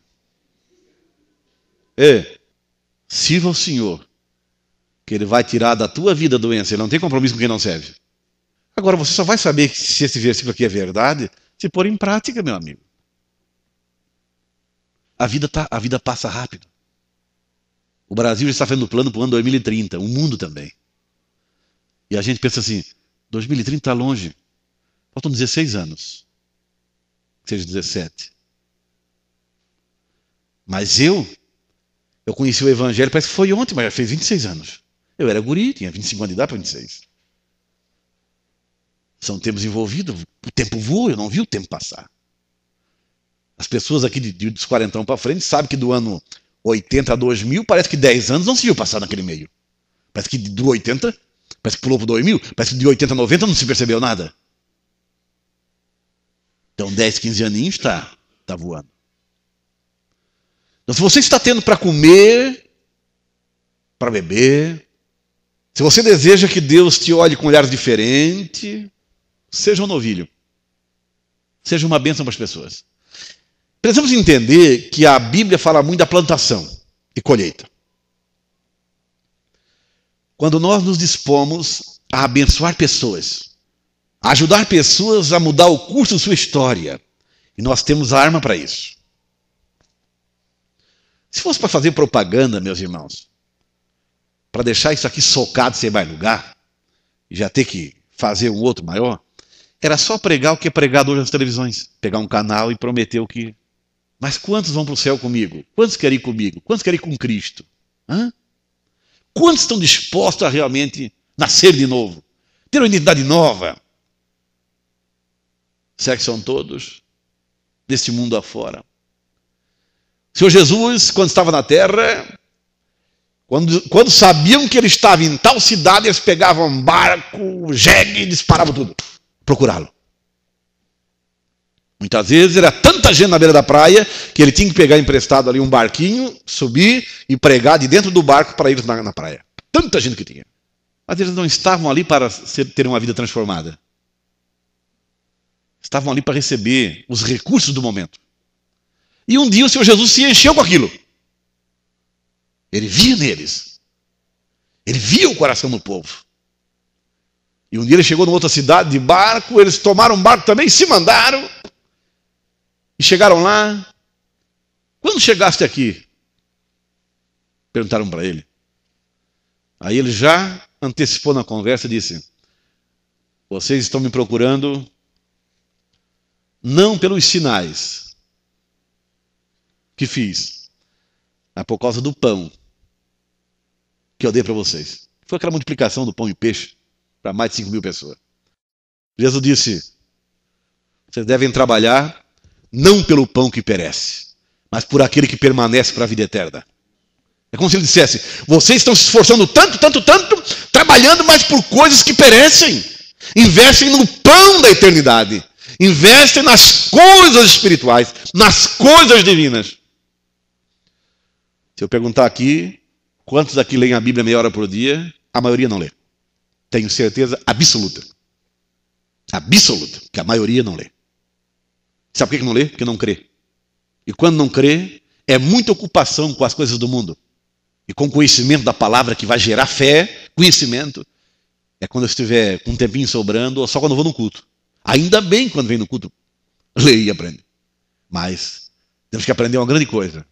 Sirva ao Senhor, que Ele vai tirar da tua vida a doença. Ele não tem compromisso com quem não serve. Agora, você só vai saber se esse versículo aqui é verdade se pôr em prática, meu amigo. A vida passa rápido. O Brasil já está fazendo plano para o ano 2030, o mundo também. E a gente pensa assim, 2030 está longe. Faltam 16 anos. Que seja 17. Mas eu conheci o Evangelho, parece que foi ontem, mas já fez 26 anos. Eu era guri, tinha 25 anos de idade para 26. São tempos envolvidos, o tempo voa, eu não vi o tempo passar. As pessoas aqui dos 40 para frente sabem que do ano 80 a 2000, parece que 10 anos não se viu passar naquele meio. Parece que do 80, parece que pulou para 2000, parece que de 80 a 90 não se percebeu nada. Então 10, 15 aninhos está voando. Então se você está tendo para comer, para beber, se você deseja que Deus te olhe com olhares diferentes, seja um novilho. Seja uma bênção para as pessoas. Precisamos entender que a Bíblia fala muito da plantação e colheita. Quando nós nos dispomos a abençoar pessoas, a ajudar pessoas a mudar o curso de sua história, e nós temos a arma para isso. Se fosse para fazer propaganda, meus irmãos, para deixar isso aqui socado sem mais lugar, e já ter que fazer um outro maior, Era só pregar o que é pregado hoje nas televisões. Pegar um canal e prometer o que... Mas quantos vão para o céu comigo? Quantos querem ir comigo? Quantos querem ir com Cristo? Hã? Quantos estão dispostos a realmente nascer de novo? Ter uma identidade nova? Será que são todos? Deste mundo afora. O Senhor Jesus, quando estava na terra, quando sabiam que ele estava em tal cidade, eles pegavam um barco, jegue e disparavam tudo. Procurá-lo. Muitas vezes era tanta gente na beira da praia que ele tinha que pegar emprestado ali um barquinho, subir e pregar de dentro do barco para eles na praia. Tanta gente que tinha. Mas eles não estavam ali para terem uma vida transformada. Estavam ali para receber os recursos do momento. E um dia o Senhor Jesus se encheu com aquilo. Ele via neles. Ele via o coração do povo. E um dia ele chegou numa outra cidade de barco, eles tomaram um barco também, se mandaram, e chegaram lá. Quando chegaste aqui? Perguntaram para ele. Aí ele já antecipou na conversa e disse: vocês estão me procurando não pelos sinais que fiz, mas por causa do pão que eu dei para vocês. Foi aquela multiplicação do pão e peixe para mais de 5.000 pessoas. Jesus disse: vocês devem trabalhar não pelo pão que perece, mas por aquele que permanece para a vida eterna. É como se ele dissesse: vocês estão se esforçando tanto, trabalhando mais por coisas que perecem. Investem no pão da eternidade. Investem nas coisas espirituais, nas coisas divinas. Se eu perguntar aqui, quantos aqui leem a Bíblia meia hora por dia? A maioria não lê. Tenho certeza absoluta. Absoluta, que a maioria não lê. Sabe por que não lê? Porque não crê. E quando não crê, é muita ocupação com as coisas do mundo. E com o conhecimento da palavra que vai gerar fé, conhecimento, é quando eu estiver com um tempinho sobrando, ou só quando eu vou no culto. Ainda bem quando vem no culto, leia e aprende. Mas temos que aprender uma grande coisa.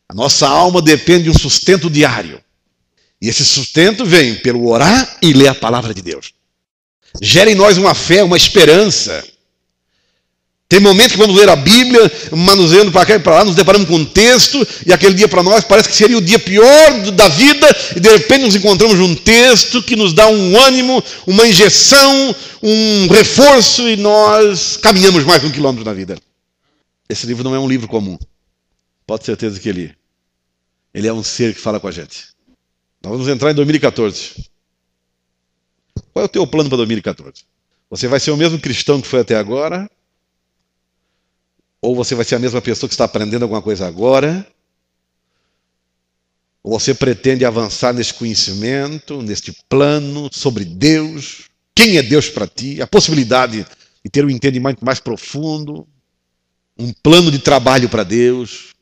A nossa alma depende de um sustento diário. E esse sustento vem pelo orar e ler a palavra de Deus. Gera em nós uma fé, uma esperança. Tem momentos que vamos ler a Bíblia, manuseando para cá e para lá, nos deparamos com um texto, e aquele dia para nós parece que seria o dia pior da vida, e de repente nos encontramos num texto que nos dá um ânimo, uma injeção, um reforço, e nós caminhamos mais de 1 quilômetro na vida. Esse livro não é um livro comum. Pode ter certeza que ele é um ser que fala com a gente. Nós vamos entrar em 2014. Qual é o teu plano para 2014? Você vai ser o mesmo cristão que foi até agora? Ou você vai ser a mesma pessoa que está aprendendo alguma coisa agora? Ou você pretende avançar nesse conhecimento, neste plano sobre Deus? Quem é Deus para ti? A possibilidade de ter um entendimento mais profundo? Um plano de trabalho para Deus?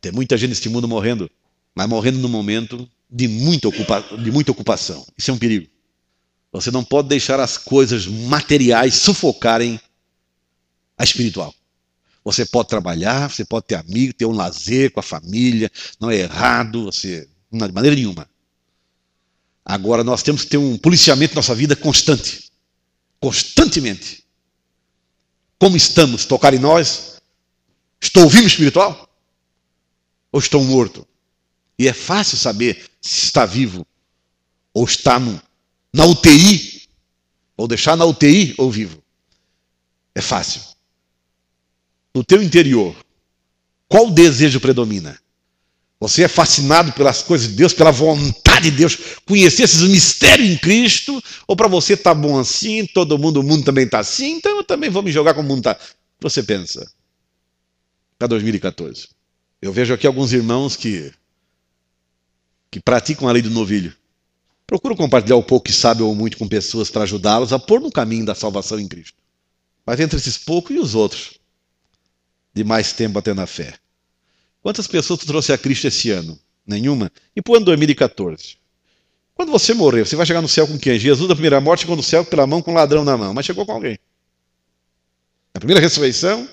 Tem muita gente neste mundo morrendo, mas morrendo num momento de muita ocupação. Isso é um perigo. Você não pode deixar as coisas materiais sufocarem a espiritual. Você pode trabalhar, você pode ter amigo, ter um lazer com a família, não é errado, você, de maneira nenhuma. Agora nós temos que ter um policiamento na nossa vida constante. Constantemente. Como estamos? Tocar em nós? Estou vivo espiritual? Ou estou morto? E é fácil saber se está vivo ou está na UTI, ou deixar na UTI ou vivo. É fácil. No teu interior, qual desejo predomina? Você é fascinado pelas coisas de Deus, pela vontade de Deus, conhecer esses mistérios em Cristo, ou para você está bom assim, o mundo também está assim, então eu também vou me jogar como o mundo está. O que você pensa? Para 2014. Eu vejo aqui alguns irmãos que praticam a lei do novilho. Procuram compartilhar o pouco que sabem ou muito com pessoas para ajudá-los a pôr no caminho da salvação em Cristo. Mas entre esses poucos e os outros, de mais tempo até na fé. Quantas pessoas tu trouxe a Cristo esse ano? Nenhuma? E para o ano 2014? Quando você morrer, você vai chegar no céu com quem? Jesus da primeira morte chegou no céu pela mão com um ladrão na mão, mas chegou com alguém. A primeira ressurreição,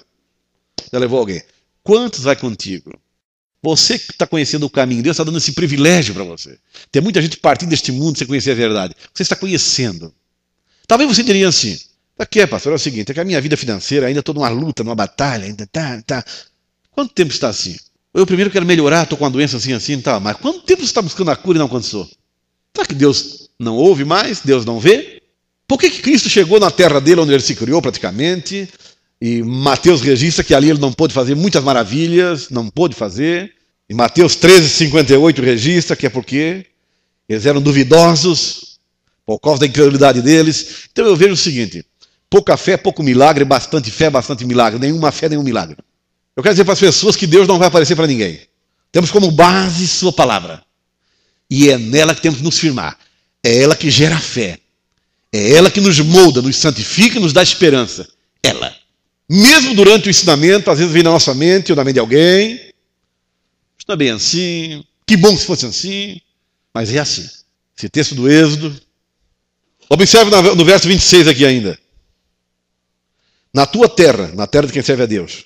já levou alguém. Quantos vai contigo? Você que está conhecendo o caminho, Deus está dando esse privilégio para você. Tem muita gente partindo deste mundo sem conhecer a verdade. Você está conhecendo. Talvez você diria assim: Para quê, pastor? É o seguinte, é que a minha vida financeira ainda estou numa luta, numa batalha, ainda tá. Quanto tempo está assim? Eu primeiro quero melhorar, estou com uma doença assim, tá. Mas quanto tempo você está buscando a cura e não alcançou? Será que Deus não ouve mais? Deus não vê? Por que Cristo chegou na terra dele, onde ele se criou praticamente? E Mateus registra que ali ele não pôde fazer muitas maravilhas, não pôde fazer. E Mateus 13:58 registra que é porque eles eram duvidosos, por causa da incredulidade deles. Então eu vejo o seguinte, pouca fé, pouco milagre, bastante fé, bastante milagre. Nenhuma fé, nenhum milagre. Eu quero dizer para as pessoas que Deus não vai aparecer para ninguém. Temos como base sua palavra. E é nela que temos que nos firmar. É ela que gera fé. É ela que nos molda, nos santifica e nos dá esperança. Ela. Mesmo durante o ensinamento, às vezes vem na nossa mente ou na mente de alguém. Está bem assim. Que bom se fosse assim. Mas é assim. Esse texto do Êxodo. Observe no verso 26 aqui ainda. Na tua terra, na terra de quem serve a Deus,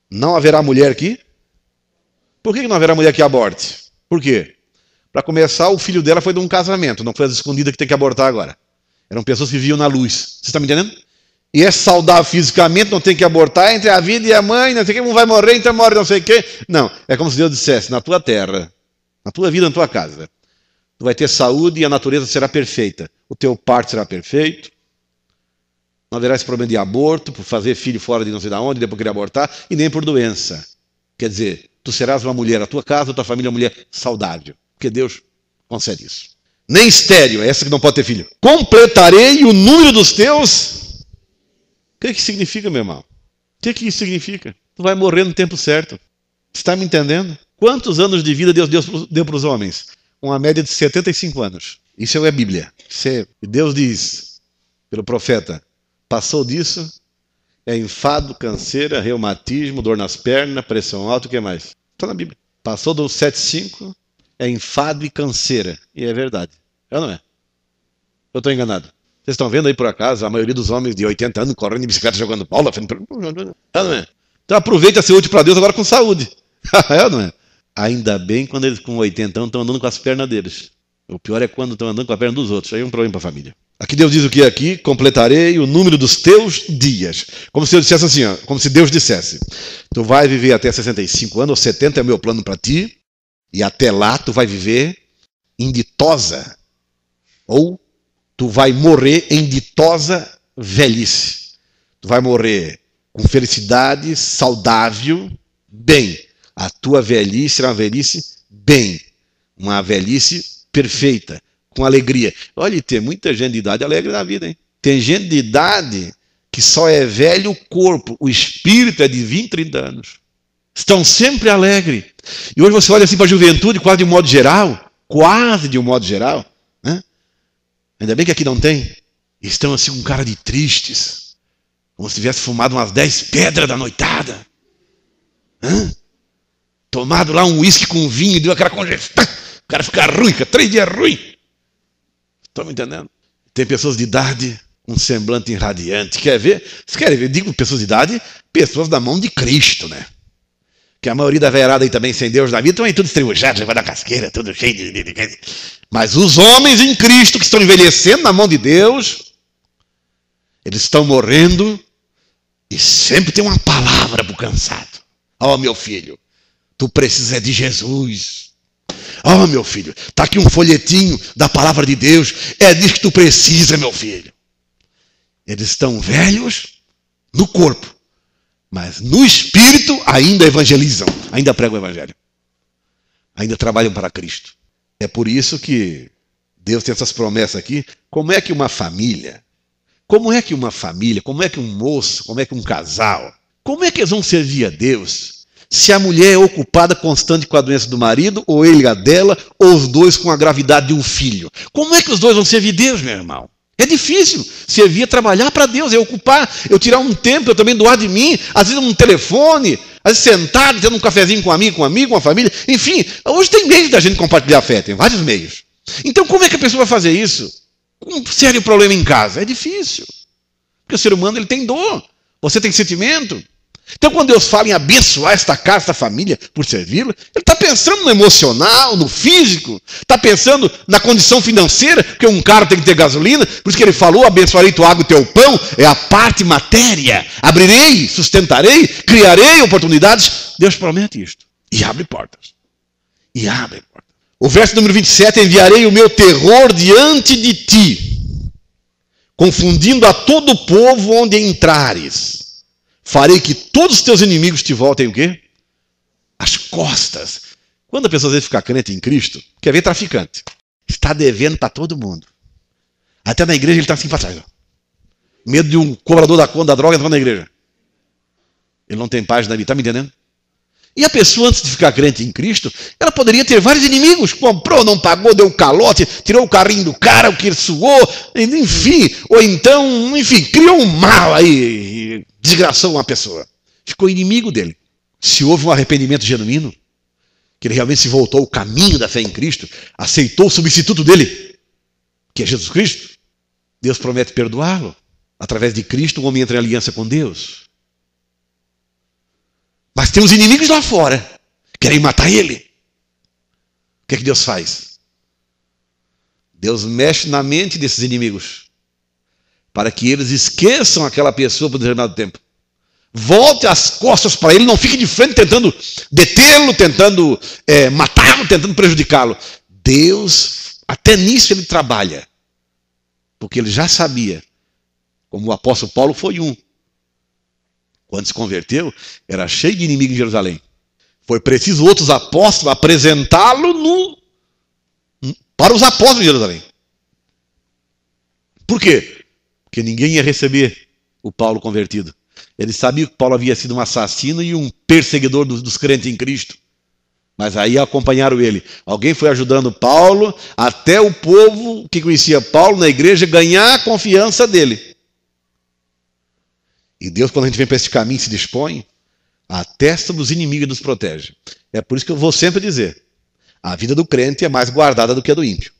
não haverá mulher que... Por que não haverá mulher que aborte? Por quê? Para começar, o filho dela foi de um casamento, não foi as escondidas que tem que abortar agora. Eram pessoas que viviam na luz. Você está me entendendo? E é saudável fisicamente, não tem que abortar, entre a vida e a mãe, não sei o que, um vai morrer, então morre não sei o que. Não, é como se Deus dissesse, na tua terra, na tua vida, na tua casa, tu vai ter saúde e a natureza será perfeita. O teu parto será perfeito. Não haverá esse problema de aborto, por fazer filho fora de não sei de onde, depois querer abortar, e nem por doença. Quer dizer, tu serás uma mulher, a tua casa, a tua família, uma mulher saudável. Porque Deus concede isso. Nem estéril, é essa que não pode ter filho. Completarei o número dos teus... O que significa, meu irmão? O que isso significa? Tu vai morrer no tempo certo. Você está me entendendo? Quantos anos de vida Deus deu para os homens? Uma média de 75 anos. Isso é a Bíblia. Deus diz, pelo profeta, passou disso, é enfado, canseira, reumatismo, dor nas pernas, pressão alta, o que mais? Está na Bíblia. Passou do 75, é enfado e canseira. E é verdade. É ou não é? Eu estou enganado. Vocês estão vendo aí, por acaso, a maioria dos homens de 80 anos correndo de bicicleta, jogando bola. É ou não é? Então aproveita ser útil para Deus agora com saúde. É ou não é? Ainda bem quando eles com 80 anos estão andando com as pernas deles. O pior é quando estão andando com a perna dos outros. Aí é um problema para a família. Aqui Deus diz o que é aqui? Completarei o número dos teus dias. Como se eu dissesse assim, ó, como se Deus dissesse, tu vai viver até 65 anos, ou 70 é o meu plano para ti, e até lá tu vai viver em ditosa, ou tu vai morrer em ditosa velhice. Tu vai morrer com felicidade, saudável, bem. A tua velhice será uma velhice bem. Uma velhice perfeita, com alegria. Olha, tem muita gente de idade alegre na vida, hein? Tem gente de idade que só é velho o corpo, o espírito é de 20, 30 anos. Estão sempre alegres. E hoje você olha assim para a juventude, quase de um modo geral, né? Ainda bem que aqui não tem. Estão assim com cara de tristes, como se tivesse fumado umas 10 pedras da noitada. Tomado lá um uísque com vinho, deu aquela congestão. O cara fica ruim, fica 3 dias ruim. Estão me entendendo? Tem pessoas de idade, um semblante irradiante. Quer ver? Vocês querem ver? Digo pessoas de idade, pessoas da mão de Cristo, né? Que a maioria da velharada aí também sem Deus na vida estão aí tudo estribujado, levando a casqueira, tudo cheio de... Mas os homens em Cristo que estão envelhecendo na mão de Deus, eles estão morrendo e sempre tem uma palavra para o cansado. Ó, meu filho, tu precisas de Jesus. Ó, meu filho, está aqui um folhetinho da palavra de Deus. É disso que tu precisa, meu filho. Eles estão velhos no corpo, mas no espírito ainda evangelizam, ainda pregam o evangelho. Ainda trabalham para Cristo. É por isso que Deus tem essas promessas aqui. Como é que uma família, como é que um moço, como é que um casal, como é que eles vão servir a Deus se a mulher é ocupada constante com a doença do marido, ou ele a dela, ou os dois com a gravidade de um filho? Como é que os dois vão servir Deus, meu irmão? É difícil. Servir é trabalhar para Deus, é ocupar, eu tirar um tempo, eu também doar de mim, às vezes num telefone, às vezes sentado, tendo um cafezinho com um amigo, com uma família. Enfim, hoje tem meios da gente compartilhar fé, tem vários meios. Então como é que a pessoa vai fazer isso? Com um sério problema em casa? É difícil. Porque o ser humano ele tem dor, você tem sentimento. Então, quando Deus fala em abençoar esta casa, esta família, por servi-lo, Ele está pensando no emocional, no físico, está pensando na condição financeira, porque um carro tem que ter gasolina, por isso que Ele falou, abençoarei tua água e teu pão, é a parte matéria, abrirei, sustentarei, criarei oportunidades. Deus promete isto, e abre portas, e abre portas. O verso número 27, enviarei o meu terror diante de ti, confundindo a todo o povo onde entrares. Farei que todos os teus inimigos te voltem o quê? As costas. Quando a pessoa às vezes fica crente em Cristo, quer ver traficante. Está devendo para todo mundo. Até na igreja ele está assim para trás. Medo de um cobrador da conta da droga entrar na igreja. Ele não tem paz na vida, está me entendendo? E a pessoa, antes de ficar crente em Cristo, ela poderia ter vários inimigos. Comprou, não pagou, deu um calote, tirou o carrinho do cara, o que ele suou, enfim. Ou então, enfim, criou um mal aí, desgraçou uma pessoa. Ficou inimigo dele. Se houve um arrependimento genuíno, que ele realmente se voltou ao caminho da fé em Cristo, aceitou o substituto dele, que é Jesus Cristo, Deus promete perdoá-lo. Através de Cristo, o homem entra em aliança com Deus. Mas tem os inimigos lá fora, querem matar ele. O que é que Deus faz? Deus mexe na mente desses inimigos, para que eles esqueçam aquela pessoa por determinado tempo. Volte as costas para ele, não fique de frente tentando detê-lo, tentando matá-lo, tentando prejudicá-lo. Deus, até nisso ele trabalha, porque ele já sabia, como o apóstolo Paulo foi um. Quando se converteu, era cheio de inimigos em Jerusalém. Foi preciso outros apóstolos apresentá-lo para os apóstolos de Jerusalém. Por quê? Porque ninguém ia receber o Paulo convertido. Eles sabiam que Paulo havia sido um assassino e um perseguidor dos crentes em Cristo. Mas aí acompanharam ele. Alguém foi ajudando Paulo, até o povo que conhecia Paulo na igreja ganhar a confiança dele. E Deus, quando a gente vem para esse caminho e se dispõe, a testa dos inimigos nos protege. É por isso que eu vou sempre dizer, a vida do crente é mais guardada do que a do ímpio.